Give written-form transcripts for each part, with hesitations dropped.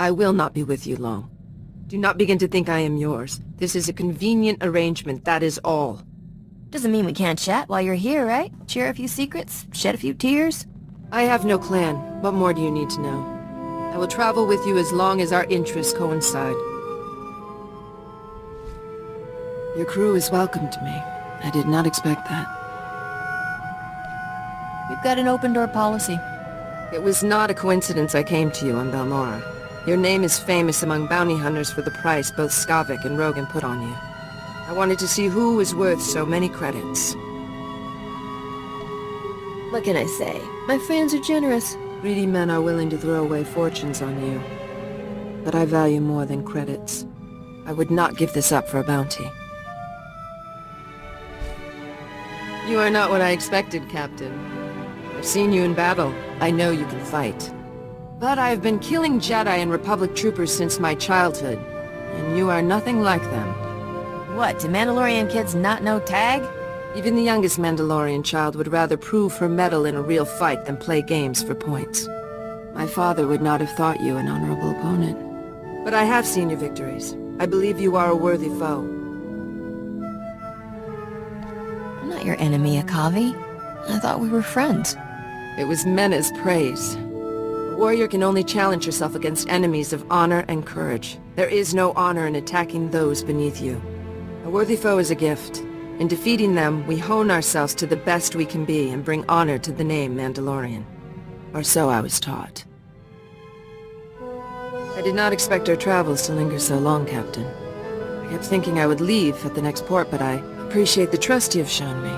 I will not be with you long. Do not begin to think I am yours. This is a convenient arrangement, that is all. Doesn't mean we can't chat while you're here, right? Share a few secrets, shed a few tears? I have no clan. What more do you need to know? I will travel with you as long as our interests coincide. Your crew is welcome to me. I did not expect that. We've got an open-door policy. It was not a coincidence I came to you on Balmora. Your name is famous among bounty hunters for the price both Skavik and Rogan put on you. I wanted to see who was worth so many credits. What can I say? My fans are generous. Greedy men are willing to throw away fortunes on you. But I value more than credits. I would not give this up for a bounty. You are not what I expected, Captain. I've seen you in battle. I know you can fight. But I've been killing Jedi and Republic troopers since my childhood, and you are nothing like them. What, do Mandalorian kids not know tag? Even the youngest Mandalorian child would rather prove her mettle in a real fight than play games for points. My father would not have thought you an honorable opponent. But I have seen your victories. I believe you are a worthy foe. I'm not your enemy, Akaavi. I thought we were friends. It was Mena's praise. A warrior can only challenge herself against enemies of honor and courage. There is no honor in attacking those beneath you. A worthy foe is a gift. In defeating them, we hone ourselves to the best we can be and bring honor to the name Mandalorian. Or so I was taught. I did not expect our travels to linger so long, Captain. I kept thinking I would leave at the next port, but I appreciate the trust you have shown me.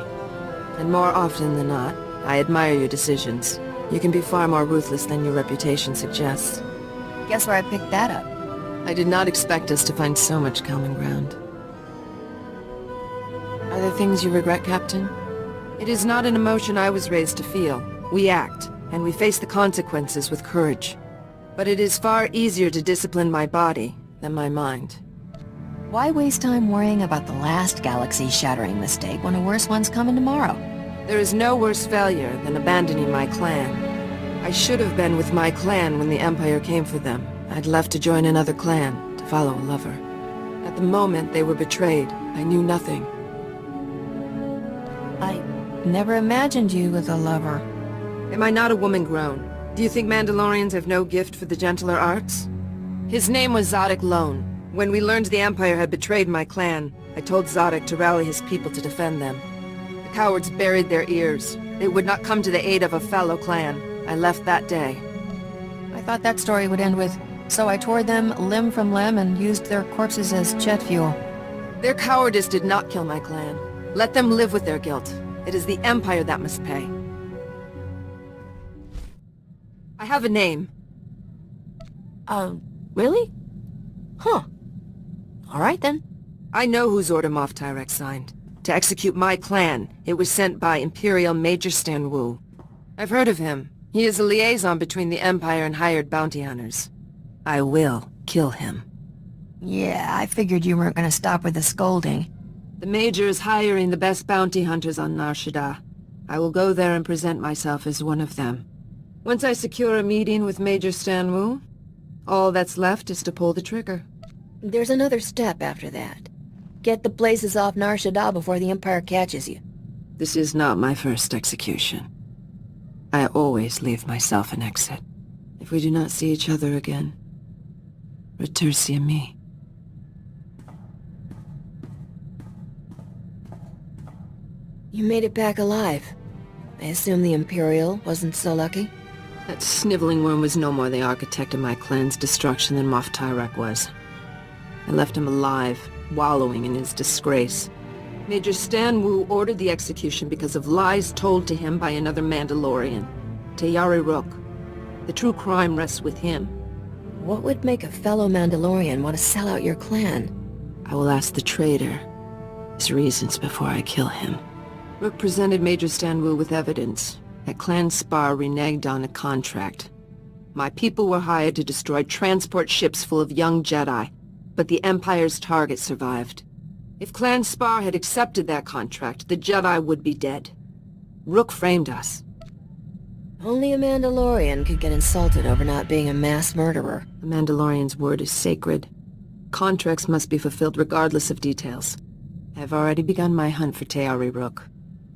And more often than not, I admire your decisions. You can be far more ruthless than your reputation suggests. Guess where I picked that up? I did not expect us to find so much common ground. Are there things you regret, Captain? It is not an emotion I was raised to feel. We act, and we face the consequences with courage. But it is far easier to discipline my body than my mind. Why waste time worrying about the last galaxy-shattering mistake when a worse one's coming tomorrow? There is no worse failure than abandoning my clan. I should have been with my clan when the Empire came for them. I'd left to join another clan, to follow a lover. At the moment they were betrayed, I knew nothing. I never imagined you with a lover. Am I not a woman grown? Do you think Mandalorians have no gift for the gentler arts? His name was Zodic Lone. When we learned the Empire had betrayed my clan, I told Zodic to rally his people to defend them. The cowards buried their ears. They would not come to the aid of a fellow clan. I left that day. I thought that story would end with, so I tore them limb from limb and used their corpses as jet fuel. Their cowardice did not kill my clan. Let them live with their guilt. It is the Empire that must pay. I have a name. Really? Huh. All right then. I know whose order Moff Tyrek signed. To execute my clan, it was sent by Imperial Major Stan Wu. I've heard of him. He is a liaison between the Empire and hired bounty hunters. I will kill him. Yeah, I figured you weren't gonna stop with the scolding. The Major is hiring the best bounty hunters on Nar Shaddaa. I will go there and present myself as one of them. Once I secure a meeting with Major Stan Wu, all that's left is to pull the trigger. There's another step after that. Get the blazes off Nar Shaddaa before the Empire catches you. This is not my first execution. I always leave myself an exit. If we do not see each other again, retursi a me. You made it back alive. I assume the Imperial wasn't so lucky? That sniveling worm was no more the architect of my clan's destruction than Moff Tyrek was. I left him alive, wallowing in his disgrace. Major Stan Wu ordered the execution because of lies told to him by another Mandalorian, Tayari Rook. The true crime rests with him. What would make a fellow Mandalorian want to sell out your clan? I will ask the traitor his reasons before I kill him. Rook presented Major Stan Wu with evidence that Clan Spar reneged on a contract. My people were hired to destroy transport ships full of young Jedi, but the Empire's target survived. If Clan Spar had accepted that contract, the Jedi would be dead. Rook framed us. Only a Mandalorian could get insulted over not being a mass murderer. The Mandalorian's word is sacred. Contracts must be fulfilled regardless of details. I have already begun my hunt for Teari Rook.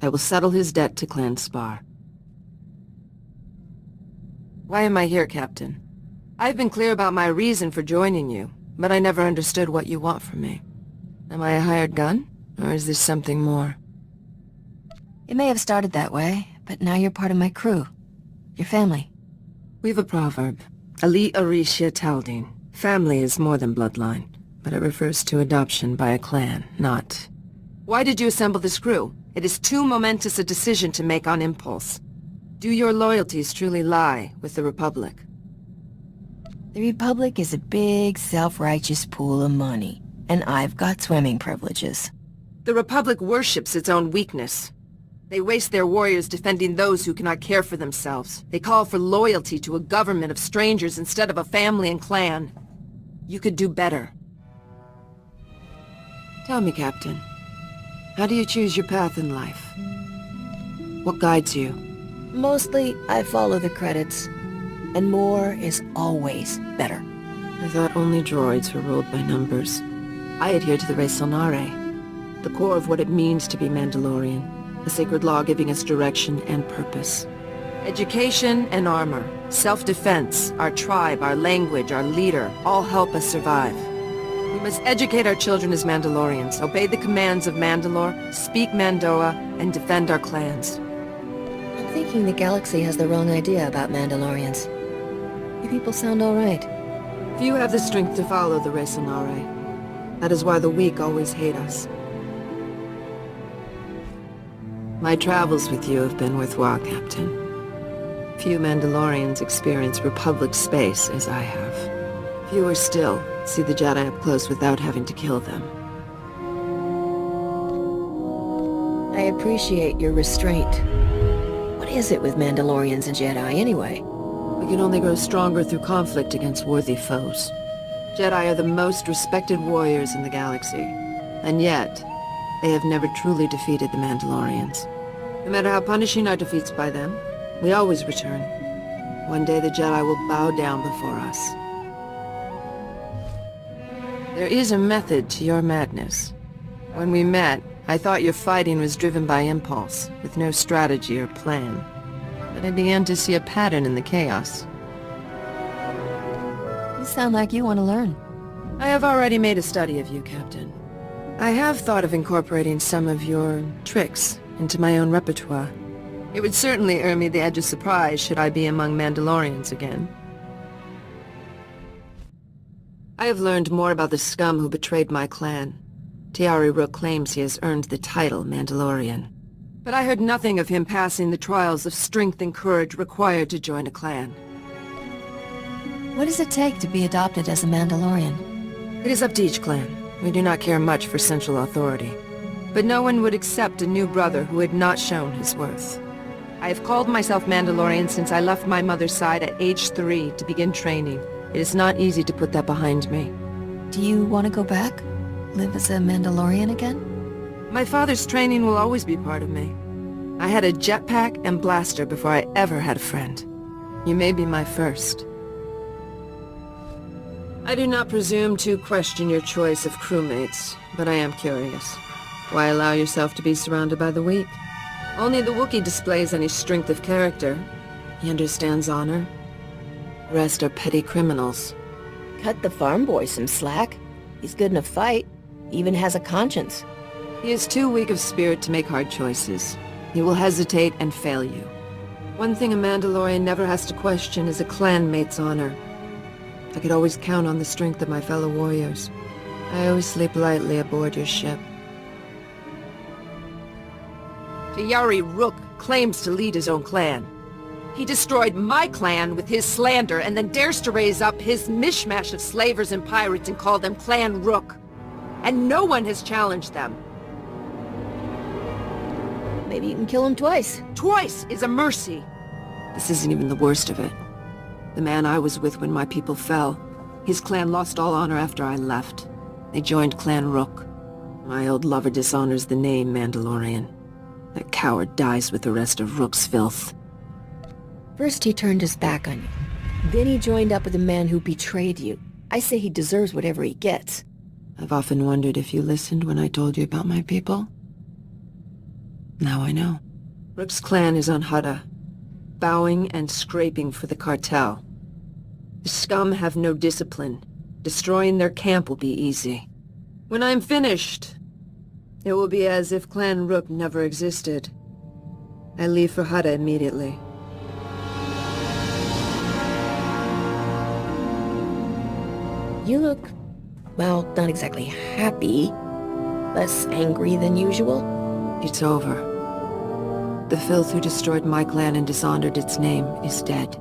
I will settle his debt to Clan Spar. Why am I here, Captain? I've been clear about my reason for joining you, but I never understood what you want from me. Am I a hired gun, or is this something more? It may have started that way, but now you're part of my crew. Your family. We've a proverb. Ali Arisha Taldin. Family is more than bloodline, but it refers to adoption by a clan, not... Why did you assemble this crew? It is too momentous a decision to make on impulse. Do your loyalties truly lie with the Republic? The Republic is a big, self-righteous pool of money, and I've got swimming privileges. The Republic worships its own weakness. They waste their warriors defending those who cannot care for themselves. They call for loyalty to a government of strangers instead of a family and clan. You could do better. Tell me, Captain, how do you choose your path in life? What guides you? Mostly, I follow the credits, and more is always better. I thought only droids were ruled by numbers. I adhere to the mercenary-at, the core of what it means to be Mandalorian. A sacred law giving us direction and purpose. Education and armor, self-defense, our tribe, our language, our leader, all help us survive. We must educate our children as Mandalorians, obey the commands of Mandalore, speak Mandoa, and defend our clans. I'm thinking the galaxy has the wrong idea about Mandalorians. You people sound all right. Few have the strength to follow the mercenary. That is why the weak always hate us. My travels with you have been worthwhile, Captain. Few Mandalorians experience Republic space as I have. Fewer still see the Jedi up close without having to kill them. I appreciate your restraint. What is it with Mandalorians and Jedi, anyway? We can only grow stronger through conflict against worthy foes. Jedi are the most respected warriors in the galaxy, and yet, they have never truly defeated the Mandalorians. No matter how punishing our defeats by them, we always return. One day the Jedi will bow down before us. There is a method to your madness. When we met, I thought your fighting was driven by impulse, with no strategy or plan. But I began to see a pattern in the chaos. You sound like you want to learn. I have already made a study of you, Captain. I have thought of incorporating some of your tricks into my own repertoire. It would certainly earn me the edge of surprise should I be among Mandalorians again. I have learned more about the scum who betrayed my clan. Teari Rook claims he has earned the title Mandalorian. But I heard nothing of him passing the trials of strength and courage required to join a clan. What does it take to be adopted as a Mandalorian? It is up to each clan. We do not care much for central authority. But no one would accept a new brother who had not shown his worth. I have called myself Mandalorian since I left my mother's side at age 3 to begin training. It is not easy to put that behind me. Do you want to go back? Live as a Mandalorian again? My father's training will always be part of me. I had a jetpack and blaster before I ever had a friend. You may be my first. I do not presume to question your choice of crewmates, but I am curious. Why allow yourself to be surrounded by the weak? Only the Wookiee displays any strength of character. He understands honor. The rest are petty criminals. Cut the farm boy some slack. He's good in a fight. He even has a conscience. He is too weak of spirit to make hard choices. He will hesitate and fail you. One thing a Mandalorian never has to question is a clanmate's honor. I could always count on the strength of my fellow warriors. I always sleep lightly aboard your ship. Teari Rook claims to lead his own clan. He destroyed my clan with his slander and then dares to raise up his mishmash of slavers and pirates and call them Clan Rook. And no one has challenged them. Maybe you can kill him twice. Twice is a mercy. This isn't even the worst of it. The man I was with when my people fell, his clan lost all honor after I left. They joined Clan Rook. My old lover dishonors the name Mandalorian. That coward dies with the rest of Rook's filth. First he turned his back on you. Then he joined up with a man who betrayed you. I say he deserves whatever he gets. I've often wondered if you listened when I told you about my people. Now I know. Rook's clan is on Hutta, bowing and scraping for the cartel. The scum have no discipline. Destroying their camp will be easy. When I'm finished, it will be as if Clan Rook never existed. I leave for Hutta immediately. You look, well, not exactly happy. Less angry than usual. It's over. The filth who destroyed my clan and dishonored its name is dead.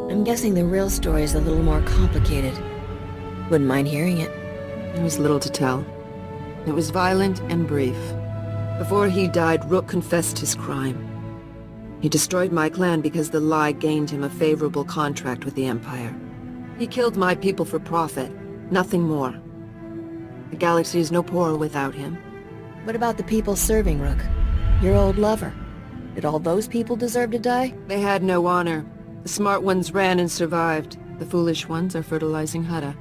I'm guessing the real story is a little more complicated. Wouldn't mind hearing it. There was little to tell. It was violent and brief. Before he died, Rook confessed his crime. He destroyed my clan because the lie gained him a favorable contract with the Empire. He killed my people for profit, nothing more. The galaxy is no poorer without him. What about the people serving Rook? Your old lover. Did all those people deserve to die? They had no honor. The smart ones ran and survived. The foolish ones are fertilizing Hutta.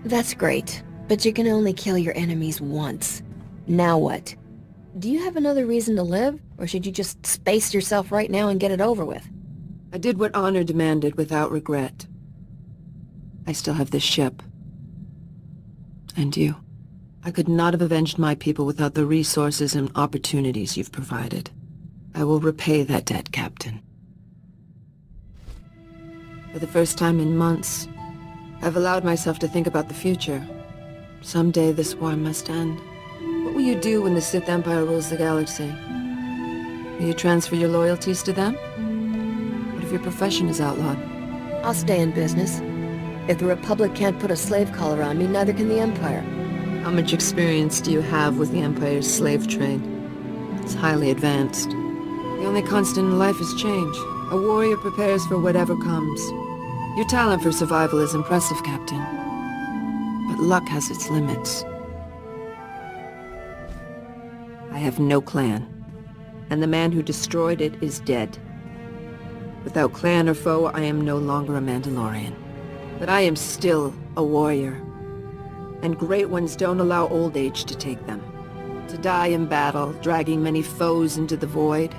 That's great, but you can only kill your enemies once. Now what? Do you have another reason to live, or should you just space yourself right now and get it over with? I did what honor demanded without regret. I still have this ship. And you. I could not have avenged my people without the resources and opportunities you've provided. I will repay that debt, Captain. For the first time in months, I've allowed myself to think about the future. Someday this war must end. What will you do when the Sith Empire rules the galaxy? Will you transfer your loyalties to them? What if your profession is outlawed? I'll stay in business. If the Republic can't put a slave collar on me, neither can the Empire. How much experience do you have with the Empire's slave trade? It's highly advanced. The only constant in life is change. A warrior prepares for whatever comes. Your talent for survival is impressive, Captain. But luck has its limits. I have no clan, and the man who destroyed it is dead. Without clan or foe, I am no longer a Mandalorian. But I am still a warrior. And great ones don't allow old age to take them. To die in battle, dragging many foes into the void,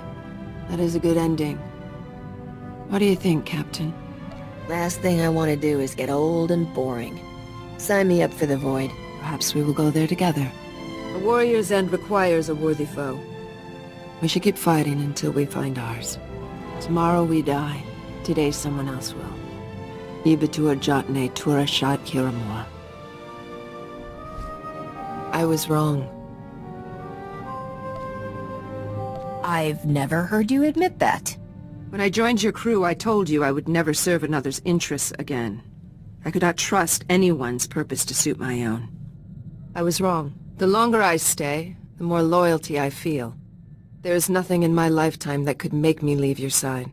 that is a good ending. What do you think, Captain? Last thing I want to do is get old and boring. Sign me up for the void. Perhaps we will go there together. A warrior's end requires a worthy foe. We should keep fighting until we find ours. Tomorrow we die. Today someone else will. Ibatur Jotne Tura Shad Kiramor. I was wrong. I've never heard you admit that. When I joined your crew, I told you I would never serve another's interests again. I could not trust anyone's purpose to suit my own. I was wrong. The longer I stay, the more loyalty I feel. There is nothing in my lifetime that could make me leave your side.